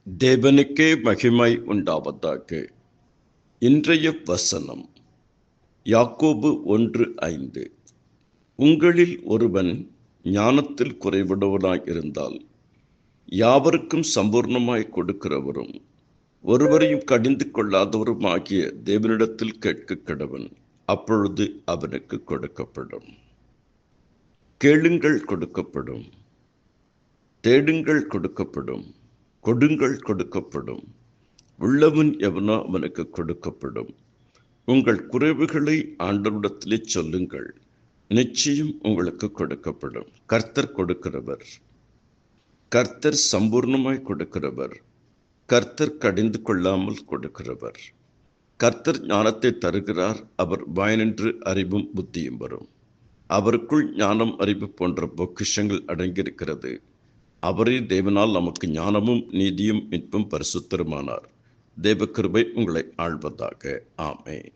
தேவனுக்கே மகிமை உண்டாவதாக. இன்றைய வசனம் யாக்கோபு 1:5. உங்களில் ஒருவன் ஞானத்தில் குறைவுள்ளவனாய் இருந்தால் யாவருக்கும் சம்பூர்ணமாய் கொடுக்கிறவரும் ஒருவரையும் கடிந்து கொள்ளாதவரும் ஆகிய தேவனிடத்தில் கேட்க கடவன், அப்பொழுது அவனுக்கு கொடுக்கப்படும். கேளுங்கள் கொடுக்கப்படும், தேடுங்கள் கொடுக்கப்படும், கொடுங்கள் கொடுக்கப்படும், உள்ளவன் எவனோ அவனுக்கு கொடுக்கப்படும். உங்கள் குறைவுகளை ஆண்டவரிடத்திலே சொல்லுங்கள், நிச்சயம் உங்களுக்கு கொடுக்கப்படும். கர்த்தர் கொடுக்கிறவர், கர்த்தர் சம்பூர்ணமாய் கொடுக்கிறவர், கர்த்தர் கடிந்து கொள்ளாமல் கொடுக்கிறவர். கர்த்தர் ஞானத்தை தருகிறார், அவர் வாய்நின்று அறிவும் புத்தியும் வரும். அவருக்குள் ஞானம் அறிவு போன்ற பொக்கிஷங்கள் அடங்கியிருக்கிறது. அவரே தேவனால் நமக்கு ஞானமும் நீதியும் மீட்பும் பரிசுத்தருமானார். தேவ கிருபை உங்களை ஆள்வதாக. ஆமென்.